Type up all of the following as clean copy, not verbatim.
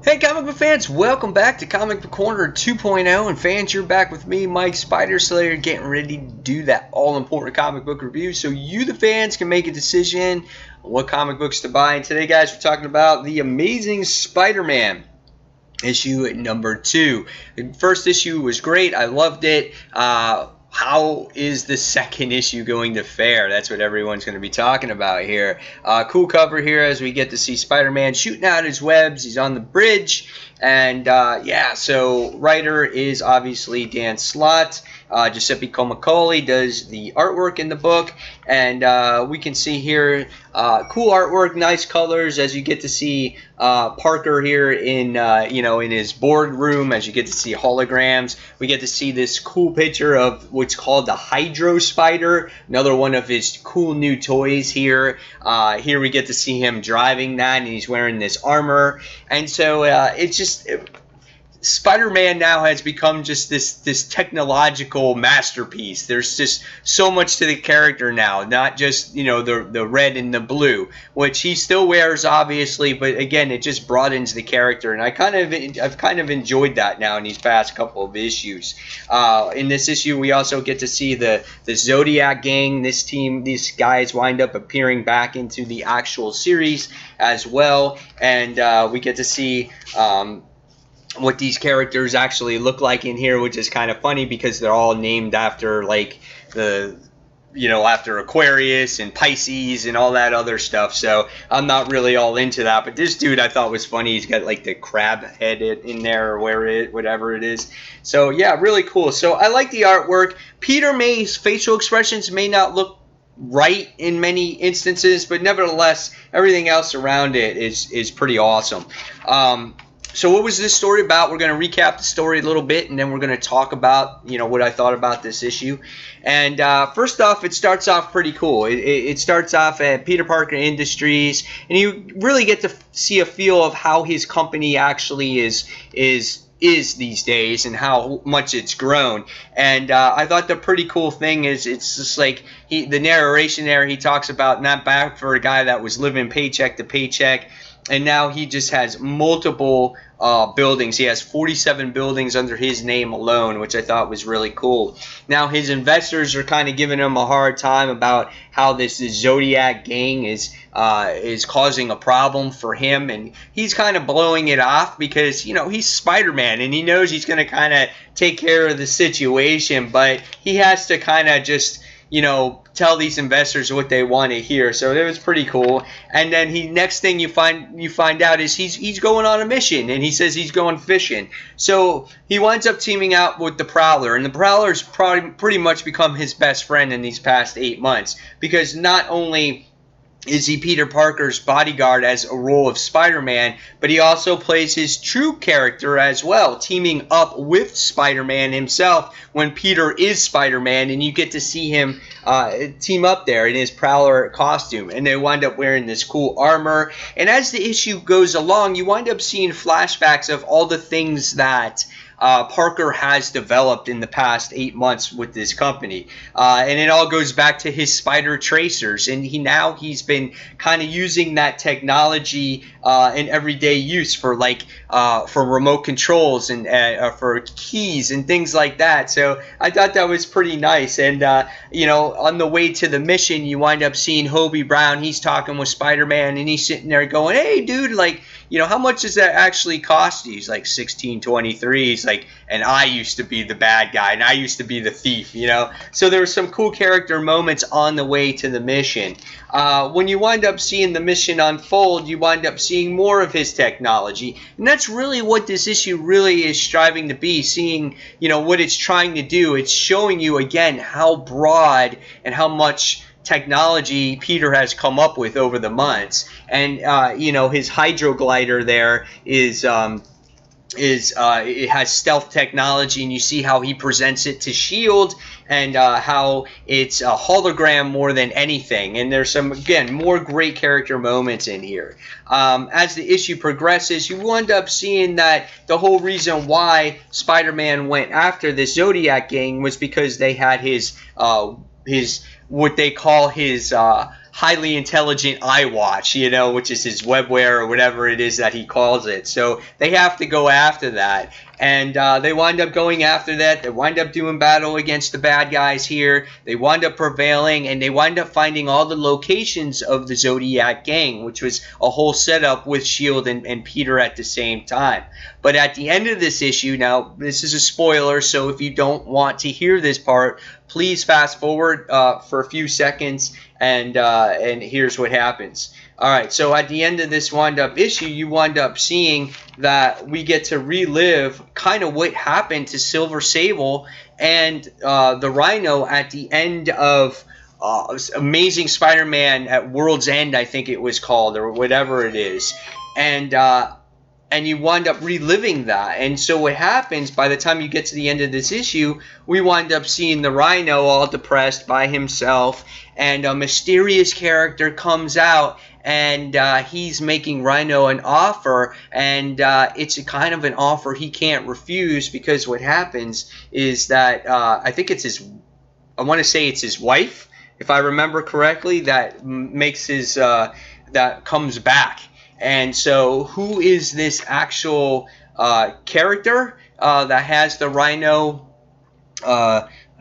Hey comic book fans, welcome back to Comic Book Corner 2.0, and fans, you're back with me, Mike Spider Slayer, getting ready to do that all-important comic book review so you, the fans, can make a decision on what comic books to buy. And today, guys, we're talking about The Amazing Spider-Man, issue number 2. The first issue was great. I loved it. How is the second issue going to fare? That's what everyone's going to be talking about here. Cool cover here as we get to see Spider-Man shooting out his webs. He's on the bridge. And yeah, so writer is obviously Dan Slott. Giuseppe Comicoli does the artwork in the book, and we can see here cool artwork, nice colors as you get to see Parker here in in his boardroom, as you get to see holograms. We get to see this cool picture of what's called the Hydro Spider, another one of his cool new toys here. Here we get to see him driving that, and he's wearing this armor, and so it's just Spider-Man now has become just this technological masterpiece. There's just so much to the character now, not just the red and the blue, which he still wears obviously, but again it just broadens the character, and I've kind of enjoyed that now in these past couple of issues. In this issue, we also get to see the Zodiac gang. This team, these guys wind up appearing back into the actual series as well, and we get to see what these characters actually look like in here, which is kind of funny because they're all named after like after Aquarius and Pisces and all that other stuff. So I'm not really all into that, but this dude I thought was funny. He's got like the crab head in there, or whatever it is. So yeah, really cool. So I like the artwork. Peter May's facial expressions may not look right in many instances, but nevertheless everything else around it is pretty awesome. So what was this story about? We're going to recap the story a little bit, and then we're going to talk about, what I thought about this issue. And first off, it starts off pretty cool. It starts off at Peter Parker Industries, and you really get to see a feel of how his company actually is these days and how much it's grown. And I thought the pretty cool thing is it's just like the narration there, he talks about not bad for a guy that was living paycheck to paycheck, and now he just has multiple buildings. He has 47 buildings under his name alone, which I thought was really cool. Now his investors are kind of giving him a hard time about how this Zodiac gang is causing a problem for him, and he's kind of blowing it off because he's Spider-Man and he knows he's going to kind of take care of the situation, but he has to kind of just tell these investors what they want to hear. So it was pretty cool. And then next thing you find out is he's going on a mission, and he says he's going fishing. So he winds up teaming out with the Prowler, and the Prowler's pretty much become his best friend in these past 8 months, because not only is he Peter Parker's bodyguard as a role of Spider-Man, but he also plays his true character as well, teaming up with Spider-Man himself when Peter is Spider-Man, and you get to see him team up there in his Prowler costume, and they wind up wearing this cool armor. And as the issue goes along, you wind up seeing flashbacks of all the things that Parker has developed in the past 8 months with this company, and it all goes back to his spider tracers, and he's been kind of using that technology in everyday use for for remote controls and for keys and things like that. So I thought that was pretty nice. And on the way to the mission, you wind up seeing Hobie Brown. He's talking with Spider-Man, and he's sitting there going, "Hey dude, how much does that actually cost you?" He's like, $16.23. He's like, "And I used to be the bad guy, and I used to be the thief," So there were some cool character moments on the way to the mission. When you wind up seeing the mission unfold, you wind up seeing more of his technology, and that's really what this issue really is striving to be. Seeing, what it's trying to do. It's showing you again how broad and how much technology Peter has come up with over the months. And his hydro glider there it has stealth technology, and you see how he presents it to S.H.I.E.L.D. and how it's a hologram more than anything. And there's some, again, more great character moments in here. As the issue progresses, you wind up seeing that the whole reason why Spider-Man went after the Zodiac gang was because they had his what they call his highly intelligent iWatch, you know, which is his webware or whatever it is that he calls it. So they have to go after that. And they wind up going after that. They wind up doing battle against the bad guys here. They wind up prevailing, and they wind up finding all the locations of the Zodiac gang, which was a whole setup with S.H.I.E.L.D. and Peter at the same time. But at the end of this issue, now this is a spoiler, so if you don't want to hear this part, please fast forward for a few seconds, and here's what happens. Alright, so at the end of this wind-up issue, you wind up seeing that we get to relive kind of what happened to Silver Sable and the Rhino at the end of Amazing Spider-Man at World's End, I think it was called, or whatever it is. And you wind up reliving that. And so what happens, by the time you get to the end of this issue, we wind up seeing the Rhino all depressed by himself, and a mysterious character comes out, and he's making Rhino an offer, and it's a kind of an offer he can't refuse, because what happens is that I think it's his, I want to say it's his wife, if I remember correctly, that makes his, that comes back. And so who is this actual character that has the Rhino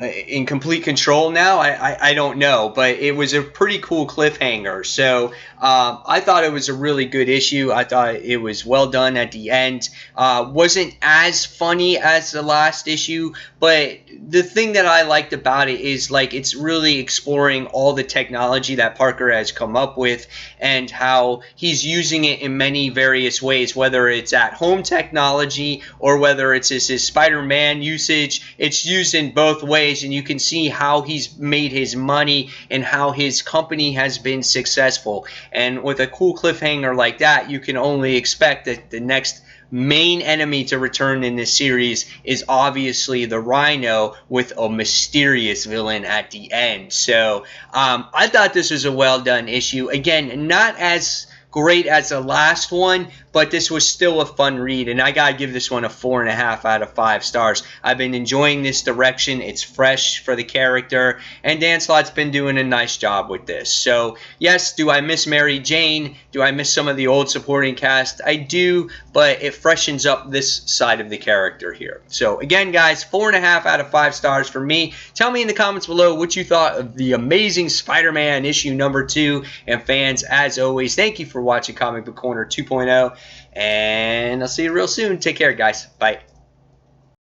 in complete control now? I don't know, but it was a pretty cool cliffhanger. So I thought it was a really good issue. I thought it was well done at the end. Wasn't as funny as the last issue, but the thing that I liked about it is, like, it's really exploring all the technology that Parker has come up with and how he's using it in many various ways, whether it's at home technology or whether it's his Spider-Man usage. It's used in both ways, and you can see how he's made his money and how his company has been successful. And with a cool cliffhanger like that, you can only expect that the next main enemy to return in this series is obviously the Rhino, with a mysterious villain at the end. So I thought this was a well done issue. Again, not as great as the last one, but this was still a fun read, and I gotta give this one a 4.5 out of 5 stars. I've been enjoying this direction. It's fresh for the character, and Dan Slott's been doing a nice job with this. So yes, do I miss Mary Jane? Do I miss some of the old supporting cast? I do, but it freshens up this side of the character here. So again, guys, 4.5 out of 5 stars for me. Tell me in the comments below what you thought of the Amazing Spider-Man issue number 2, and fans, as always, thank you for watching Comic Book Corner 2.0, and I'll see you real soon. Take care, guys. Bye.